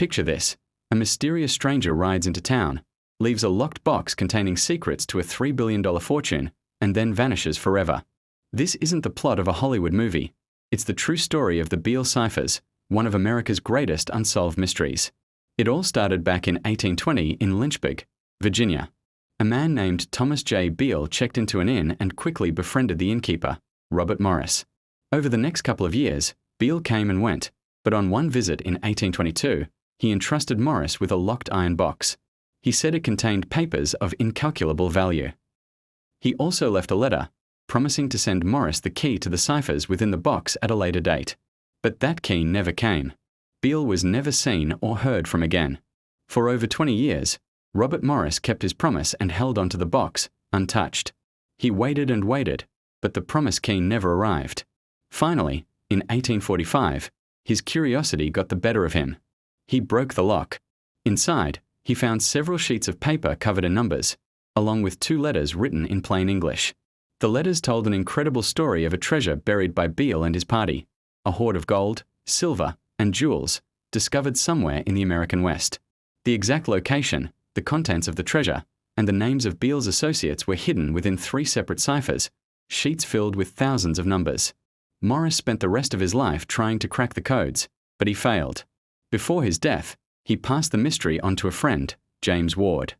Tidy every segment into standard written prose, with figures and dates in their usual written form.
Picture this. A mysterious stranger rides into town, leaves a locked box containing secrets to a $3 billion fortune, and then vanishes forever. This isn't the plot of a Hollywood movie. It's the true story of the Beale Ciphers, one of America's greatest unsolved mysteries. It all started back in 1820 in Lynchburg, Virginia. A man named Thomas J. Beale checked into an inn and quickly befriended the innkeeper, Robert Morris. Over the next couple of years, Beale came and went, but on one visit in 1822, he entrusted Morris with a locked iron box. He said it contained papers of incalculable value. He also left a letter, promising to send Morris the key to the ciphers within the box at a later date. But that key never came. Beale was never seen or heard from again. For over 20 years, Robert Morris kept his promise and held onto the box, untouched. He waited and waited, but the promised key never arrived. Finally, in 1845, his curiosity got the better of him. He broke the lock. Inside, he found several sheets of paper covered in numbers, along with 2 letters written in plain English. The letters told an incredible story of a treasure buried by Beale and his party, a hoard of gold, silver, and jewels, discovered somewhere in the American West. The exact location, the contents of the treasure, and the names of Beale's associates were hidden within 3 separate ciphers, sheets filled with thousands of numbers. Morris spent the rest of his life trying to crack the codes, but he failed. Before his death, he passed the mystery on to a friend, James Ward.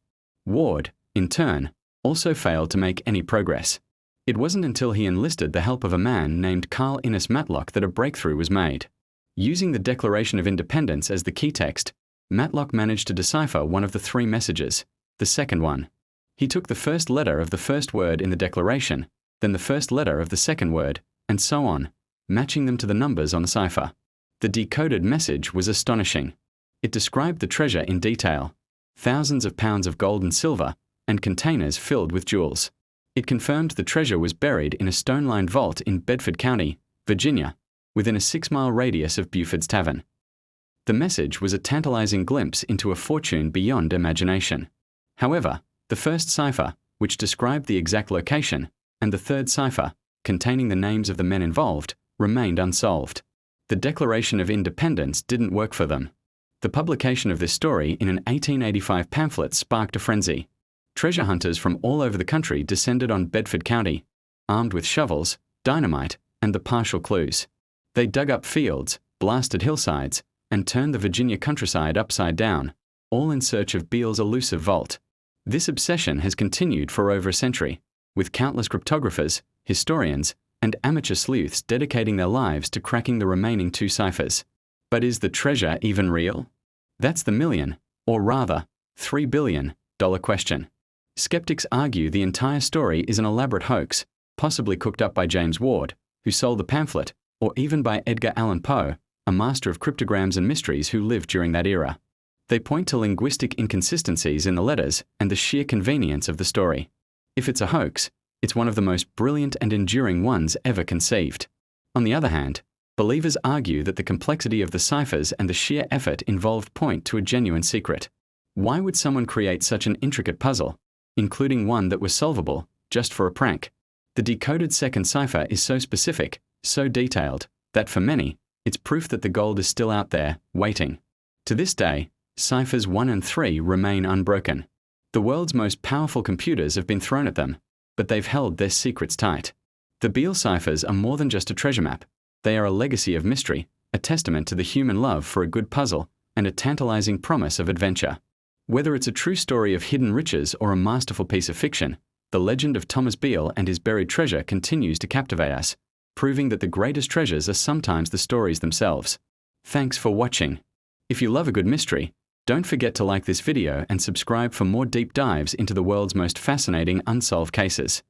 Ward, in turn, also failed to make any progress. It wasn't until he enlisted the help of a man named Carl Innes Matlock that a breakthrough was made. Using the Declaration of Independence as the key text, Matlock managed to decipher one of the 3 messages, the second one. He took the first letter of the first word in the Declaration, then the first letter of the second word, and so on, matching them to the numbers on the cipher. The decoded message was astonishing. It described the treasure in detail, thousands of pounds of gold and silver, and containers filled with jewels. It confirmed the treasure was buried in a stone-lined vault in Bedford County, Virginia, within a 6-mile radius of Buford's Tavern. The message was a tantalizing glimpse into a fortune beyond imagination. However, the first cipher, which described the exact location, and the third cipher, containing the names of the men involved, remained unsolved. The Declaration of Independence didn't work for them. The publication of this story in an 1885 pamphlet sparked a frenzy. Treasure hunters from all over the country descended on Bedford County, armed with shovels, dynamite, and the partial clues. They dug up fields, blasted hillsides, and turned the Virginia countryside upside down, all in search of Beale's elusive vault. This obsession has continued for over a century, with countless cryptographers, historians, and amateur sleuths dedicating their lives to cracking the remaining 2 ciphers. But is the treasure even real? That's the million, or rather, $3 billion question. Skeptics argue the entire story is an elaborate hoax, possibly cooked up by James Ward, who sold the pamphlet, or even by Edgar Allan Poe, a master of cryptograms and mysteries who lived during that era. They point to linguistic inconsistencies in the letters and the sheer convenience of the story. If it's a hoax, it's one of the most brilliant and enduring ones ever conceived. On the other hand, believers argue that the complexity of the ciphers and the sheer effort involved point to a genuine secret. Why would someone create such an intricate puzzle, including one that was solvable, just for a prank? The decoded second cipher is so specific, so detailed, that for many, it's proof that the gold is still out there, waiting. To this day, ciphers 1 and 3 remain unbroken. The world's most powerful computers have been thrown at them, but they've held their secrets tight. The Beale ciphers are more than just a treasure map. They are a legacy of mystery, a testament to the human love for a good puzzle, and a tantalizing promise of adventure. Whether it's a true story of hidden riches or a masterful piece of fiction, the legend of Thomas Beale and his buried treasure continues to captivate us, proving that the greatest treasures are sometimes the stories themselves. Thanks for watching. If you love a good mystery, don't forget to like this video and subscribe for more deep dives into the world's most fascinating unsolved cases.